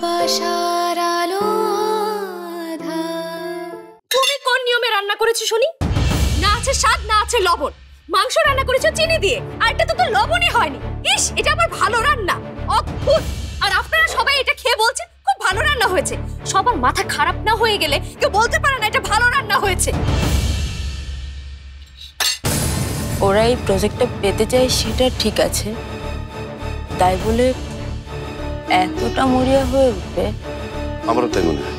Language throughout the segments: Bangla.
ভালোবাসার আলো আঁধার। তুমি কোন নিয়মে রান্না করেছো শুনি? না আছে স্বাদ, না আছে লবণ। মাংস রান্না করেছো চিনি দিয়ে, আর এটা তো লবণই হয়নি। ইস, এটা আবার ভালো রান্না? অদ্ভুত। আর আপনারা সবাই এটা খেয়ে বলছেন খুব ভালো রান্না হয়েছে। সবার মাথা খারাপ না হয়ে গেলে কেউ বলতে পারে না এটা ভালো রান্না হয়েছে। ওরা এই প্রজেক্টটা পেতে চায় সেটা ঠিক আছে, তাই বলে এতটা মরিয়া হয়ে উঠবে? আমারও তাই মনে হয়।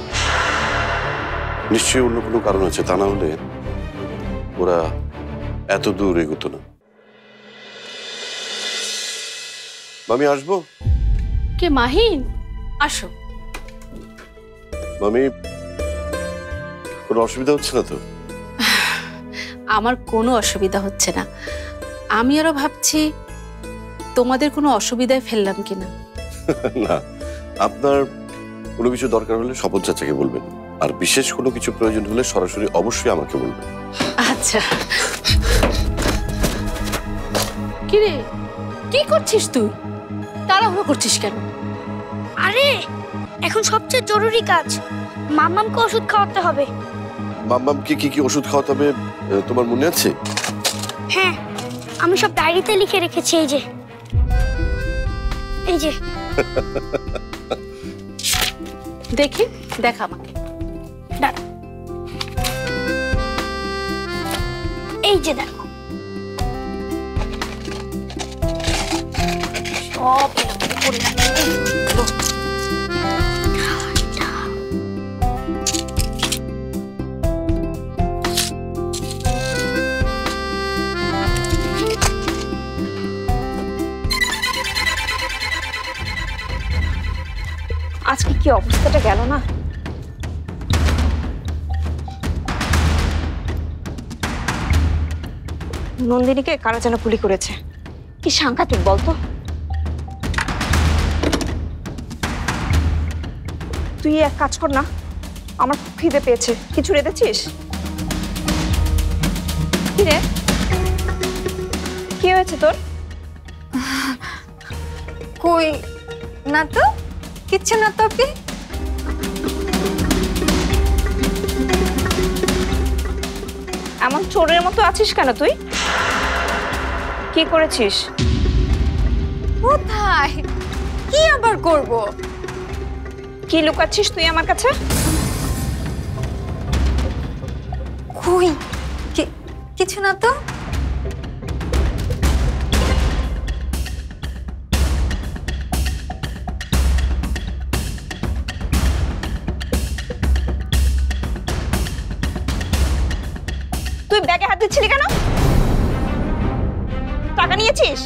নিশ্চয়ই অন্য কোনো কারণ আছে, তা না হলে ওরা এত দূর এগোতো না। মামি আসবো? কে মাহিন? আসো। মামি, কোনো অসুবিধা হচ্ছে না তো? আমার কোনো অসুবিধা হচ্ছে না। আমি আরো ভাবছি তোমাদের কোনো অসুবিধায় ফেললাম কিনা। না, আপনার কোনো কিছু দরকার হলে শপথ চাচাকে বলবেন, আর বিশেষ কোনো কিছু প্রয়োজন হলে সরাসরি অবশ্যই আমাকে বলবেন। আচ্ছা। কিরে, কি করছিস তুই? তাড়াহুড়ো করছিস কেন? আরে এখন সবচেয়ে জরুরি কাজ, মাম্মামকে ওষুধ খাওয়াতে হবে। মাম্মামকে কি কি ওষুধ খাওয়াতে হবে তোমার মনে আছে? হ্যাঁ, আমি সব ডায়েরিতে লিখে রেখেছি। এই যে দেখি, দেখা আমাকে। এই যে দেখো, সব করে আজকে কি অবস্থাটা গেল না? নন্দিনীকে কারা যেন গুলি করেছে। কি সাংঘাতিক বলতো? তুই এক কাজ কর না, আমার খুব খিদে পেয়েছে, কিছু রেঁধেছিস? কি রে, কি হয়েছে তোর? কই না তো, কিচ্ছু না তো। আপনি এমন চোরের মতো আছিস কেন তুই? কি করেছিস? কোথায়, কি আবার করব? কি লুকাচ্ছিস তুই আমার কাছে? কই, কিছু না তো। তুই ব্যাগে হাত দিচ্ছিলি কেন? টাকা নিয়েছিস?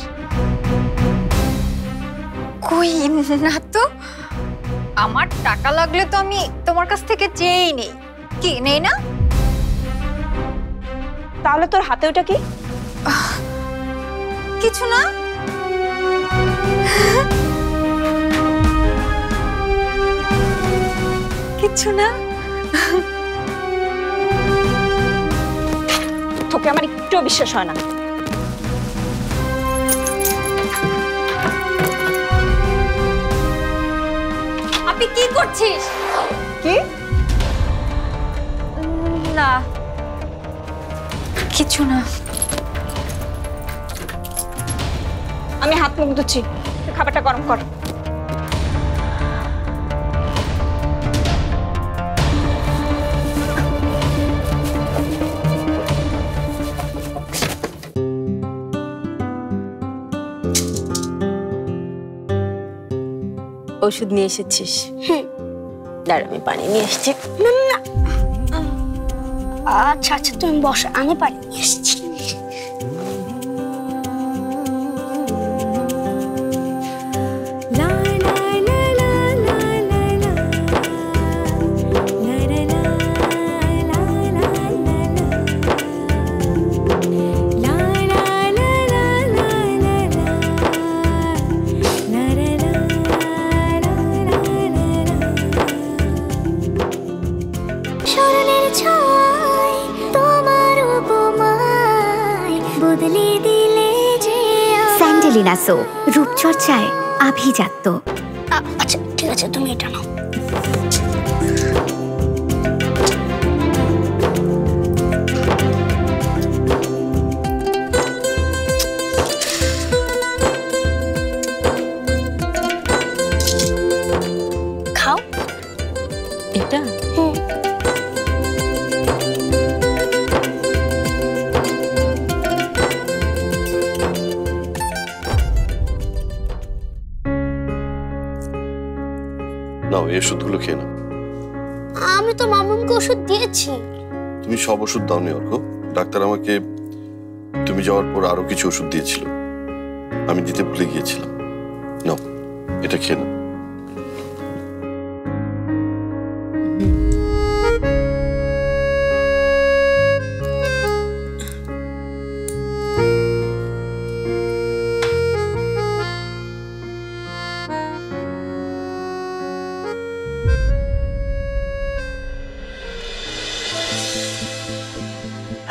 কই না তো, আমার টাকা লাগলে তো আমি তোমার কাছ থেকে চেয়েই নেই। কি নেই না? তাহলে তোর হাতে ওটা কি? কিছু না। কিছু না। তোকে আমার একটু বিশ্বাস হয় না। আপনি কি করছিস? কি? না, কিছু না। আমি হাত মুখ ধুচ্ছি, খাবারটা গরম কর। ওষুধ নিয়ে এসেছিস? দাঁড়া, আমি পানি নিয়ে এসেছি। আচ্ছা আচ্ছা, তুমি বসো, আমি পানি নিয়ে এসেছি। স্যান্ডেলিনা সো, রূপচর্চায় আভিজাত্য। আচ্ছা ঠিক আছে, তুমি এটা নাও। খাও। এটা নাও, এই ওষুধগুলো খেয়ে নাও। আমি তো মামুনকে ওষুধ দিয়েছি। তুমি সব ওষুধ দাওনি অর্ক। ডাক্তার আমাকে তুমি যাওয়ার পর আরো কিছু ওষুধ দিয়েছিল, আমি দিতে ভুলে গিয়েছিলাম। নাও, এটা খেয়ে নাও।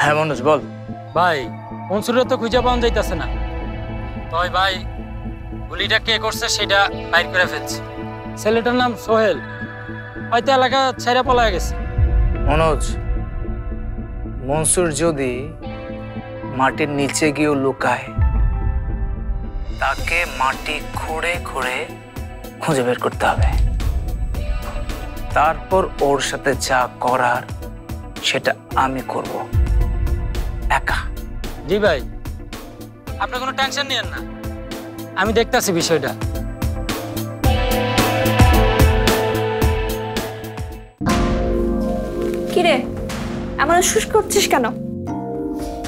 হ্যাঁ মনোজ বল। ভাই মনসুরের তো খুঁজে পাওয়া যাইতেছে না। তবে ভাই গুলিটা কে করছে সেটা বাইর করে ফেলছে। ছেলেটার নাম সোহেল, হয়তো এলাকা ছেড়ে পলায় গেছে। মনোজ, মনসুর যদি মাটির নিচে গিয়েও লুকায়, তাকে মাটি খুঁড়ে খুঁড়ে খুঁজে বের করতে হবে। তারপর ওর সাথে যা করার সেটা আমি করব, একা। জি ভাই, আপনি কোনো টেনশন নিয়েন না, আমি দেখতাছি বিষয়টা। কিরে এমন শুষ্ক করছিস কেন?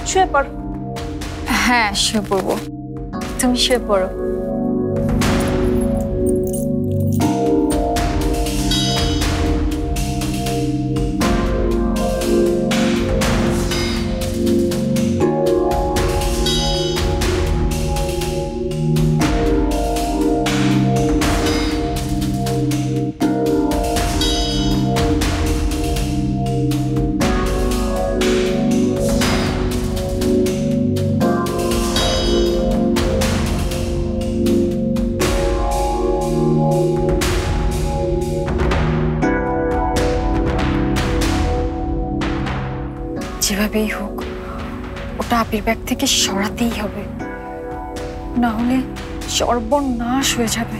শুয়ে পড়। হ্যাঁ, শুয়ে পড়বো। তুমি শুয়ে পড়ো। যেভাবেই হোক ওটা আপির ব্যাগ থেকে সরাতেই হবে, না হলে সর্বনাশ হয়ে যাবে।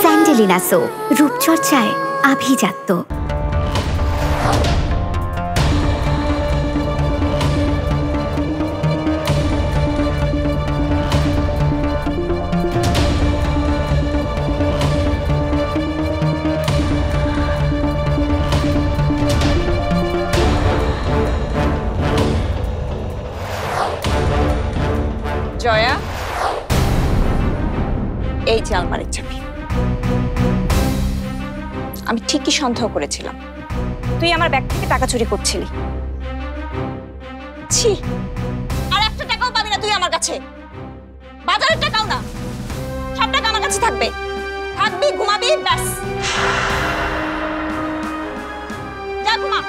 স্যান্ডেলিনা সো, রূপচর্চায় আভিজাত্য। জয়া, এই যে আলমারির চাবি। আমি ঠিকই সন্দেহ করেছিলাম তুই আমার ব্যাগ থেকে টাকা চুরি করছিলি। ছি, আর একটা টাকাও পাবি না তুই আমার কাছে। বাজারের টাকাও না, সব টাকা আমার কাছে থাকবে। থাকবি, ঘুমাবি, ব্যাস। যা ঘুমা।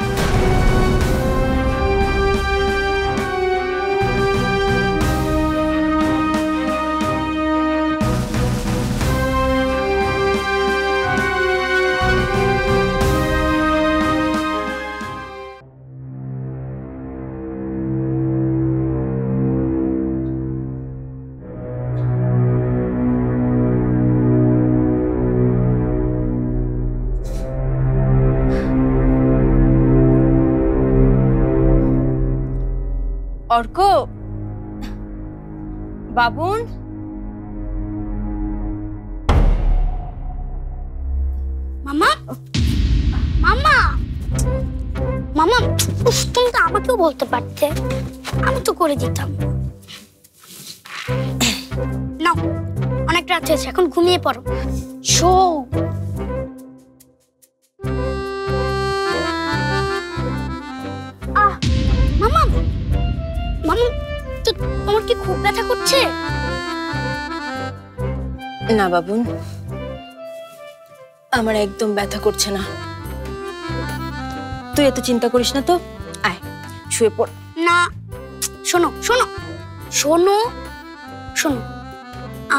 অর্ক, বাবুন, মামা মামা মামা, উফ, তুমি তো আমাকেও বলতে পারতে, আমি তো করে দিতাম। নাও, অনেক রাত হয়েছে, এখন ঘুমিয়ে পড়ো। শো মামা, মামা, তো তোমার কি খুব ব্যথা করছে? না বাবুন, আমার একদম ব্যথা করছে না। তুই এত চিন্তা করিস না তো, আয় শুয়ে পড়। না, শোনো শোনো শোনো শোনো,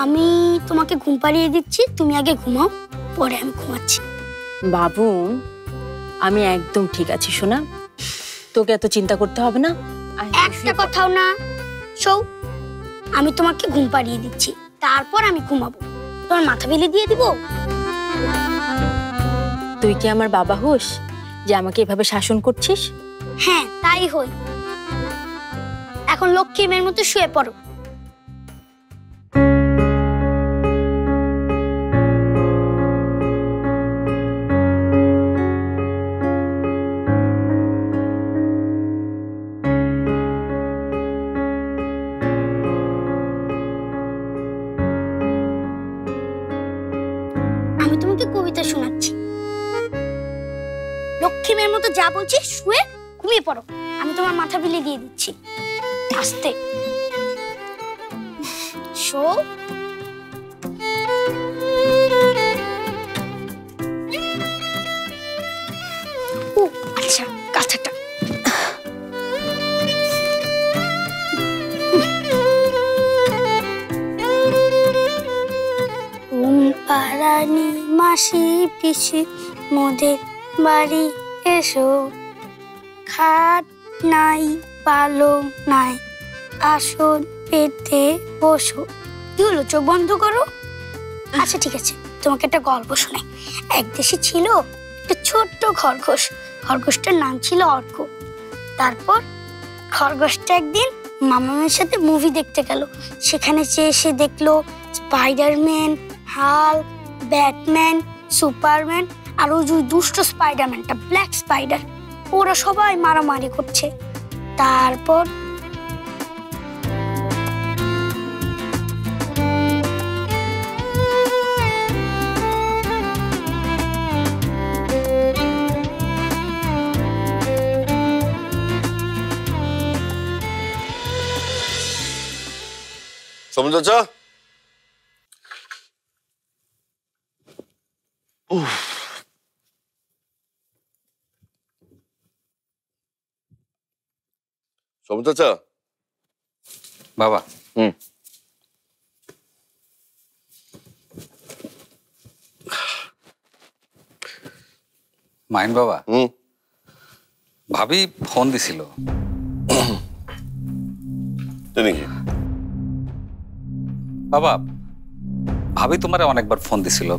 আমি তোমাকে ঘুম পাড়িয়ে দিচ্ছি, তুমি আগে ঘুমাও, পরে আমি ঘুমাচ্ছি। বাবুন, আমি একদম ঠিক আছি সোনা, তোকে এত চিন্তা করতে হবে না। একটা কথাও না। শো, আমি তোমাকে ঘুম পাড়িয়ে দিচ্ছি, তারপর আমি ঘুমাবো। তোমার মাথা বেলি দিয়ে দিব? তুই কি আমার বাবা হোস যে আমাকে এভাবে শাসন করছিস? হ্যাঁ, তাই হই। এখন লক্ষ্মী মেয়ের মতো শুয়ে পড়ো। আমি তোমাকে কবিতা শোনাচ্ছি। লক্ষ্মী মেয়ের মতো যা বলছি শুয়ে ঘুমিয়ে পড়ো। আমি তোমার মাথা বিলে দিয়ে দিচ্ছি, আস্তে। শো, আচ্ছা, কাঁথাটা পাড়ানি মাসি পিসি মোদের বাড়ি এসো, খাট নাই পালং নাই, আসন পেতে বসো। কি হলো, চোখ বন্ধ করো। আচ্ছা ঠিক আছে, তোমাকে একটা গল্প শোনাই। এক দেশে ছিল একটা ছোট্ট খরগোশ। খরগোশটার নাম ছিল অর্ক। তারপর খরগোশটা একদিন মামামের সাথে মুভি দেখতে গেল। সেখানে সে দেখলো স্পাইডারম্যান, হাল্ক, ব্যাটম্যান, সুপারম্যান আর ওই যে দুষ্ট স্পাইডারম্যানটা, ব্ল্যাক স্পাইডার, ওরা সবাই মারামারি করছে। তারপর সমন চাচা, সমন চাচা। বাবা, মাইন বাবা, ভাবি ফোন দিছিল। বাবা, ভাবি তোমারে অনেকবার ফোন দিছিল,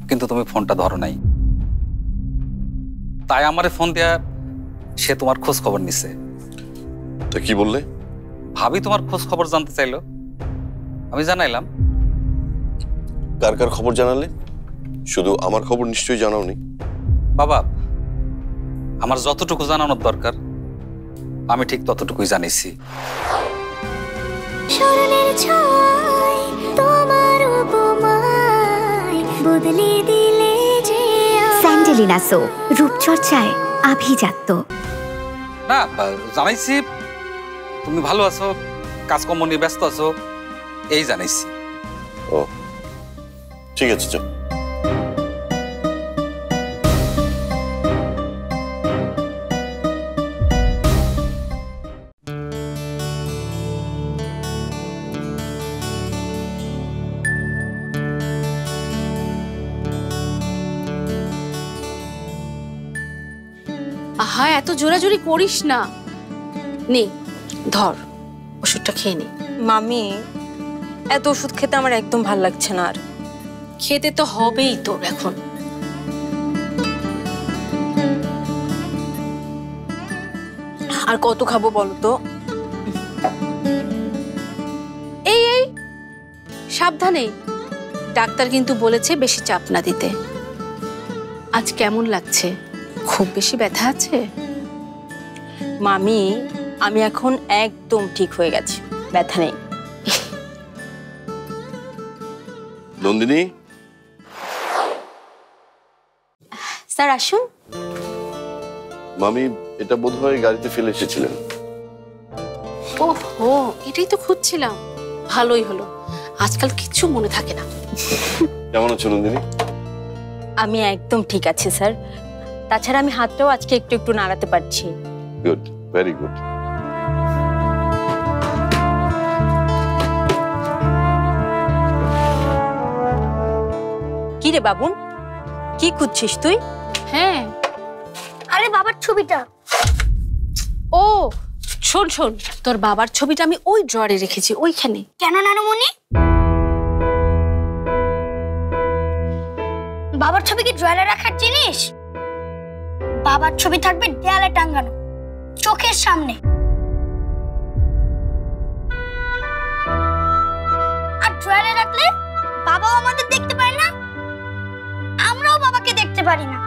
কিন্তু তুমি ফোনটা ধরো নাই। তাই আমারে ফোন দেয়া, সে তোমার খোঁজ খবর নিছে। তা কি বললে? ভাবি তোমার খোঁজ খবর জানতে চাইলো, আমি জানাইলাম। কার কার খবর জানালে? শুধু আমার খবর নিশ্চয়ই জানাওনি। বাবা, আমার যতটুকু জানানোর দরকার আমি ঠিক ততটুকুই জানিছি। স্মরণের ছয় তোমার উপমায় বদলে দিলে যে স্যান্ডেলিনা সো, রূপচর্চায় আভিজাত্য। না, জানাইছি তুমি ভালো আছো, কাজকর্ম নিয়ে ব্যস্ত আছো, এই জানাইছি। ও ঠিক আছে, চল। আহা, এত জোরাজোরি করিস না। নে ধর, ওষুধটা খেয়ে নে। মামি, এত ওষুধ খেতে আমার একদম ভাল লাগছে না। আর খেতে তো হবেই তোর এখন। আর কত খাবো বলো তো? এই এই সাবধানে, ডাক্তার কিন্তু বলেছে বেশি চাপ না দিতে। আজ কেমন লাগছে? খুব বেশি ব্যথা আছে? মামি, আমি এখন একদম ঠিক হয়ে গেছি, ব্যথা নেই। নন্দিনী, স্যার আসুন। মামি এটা বোধহয় গাড়িতে ফেলে এসেছিলেন। ওহো, এটাই তো খুঁজছিলাম। ভালোই হলো, আজকাল কিচ্ছু মনে থাকে না। কেমন আছো নন্দিনী? আমি একদম ঠিক আছি স্যার, তাছাড়া আমি হাতটাও আজকে একটু একটু নাড়াতে পারছি। Good, very good. কি রে বাবুন, কি খুঁজছিস তুই? হ্যাঁ, আরে বাবার ছবিটা। ও শোন শোন, তোর বাবার ছবিটা আমি ওই ড্রয়ারে রেখেছি, ওইখানে। কেন নানুমণি? বাবার ছবি কি ড্রয়ারে রাখার জিনিস? বাবার ছবি থাকবে দেয়ালে টাঙানো, চোখের সামনে। আর ড্রয়ারে রাখলে বাবাও আমাদের দেখতে পায় না, আমরাও বাবাকে দেখতে পারি না।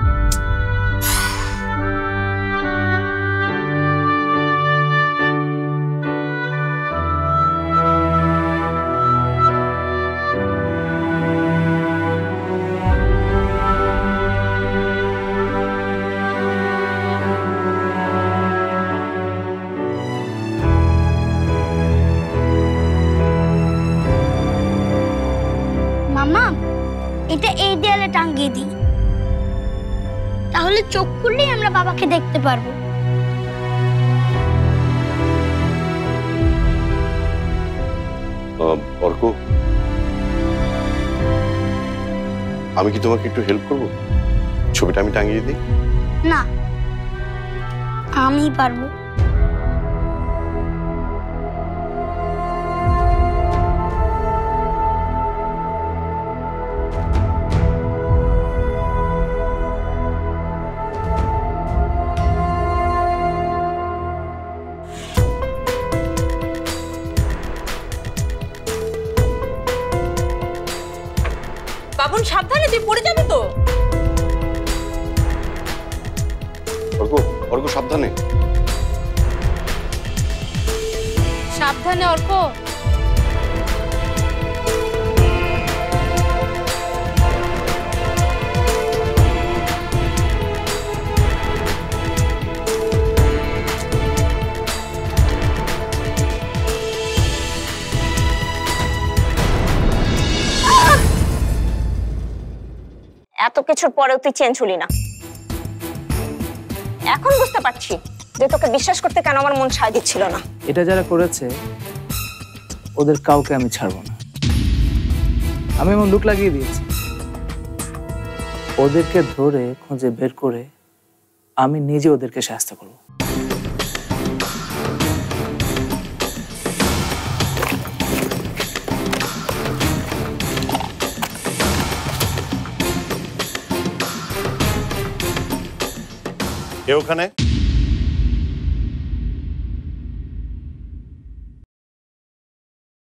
মামা, এটা এই দেয়ালে টাঙিয়ে দিই, তাহলে চোখ খুললেই আমরা বাবাকে দেখতে পারবো। অর্ক, আমি কি তোমাকে একটু হেল্প করবো? ছবিটা আমি টাঙিয়ে দিই। না, আমি পারবো। বাবুন সাবধানে, তুই পড়ে যাবি তো। অর্ক, অর্ক সাবধানে। সাবধানে অর্ক। এত কিছুর পরেও তুই চেঞ্জ হলি না। এখন বুঝতে পারছি যে তোকে বিশ্বাস করতে কেন আমার মন সায় দিচ্ছিল না। এটা যারা করেছে ওদের কাউকে আমি ছাড়বো না। আমি এমন লুক লাগিয়ে দিয়েছি, ওদেরকে ধরে খুঁজে বের করে আমি নিজে ওদেরকে শাস্তি করব। কে ওখানে?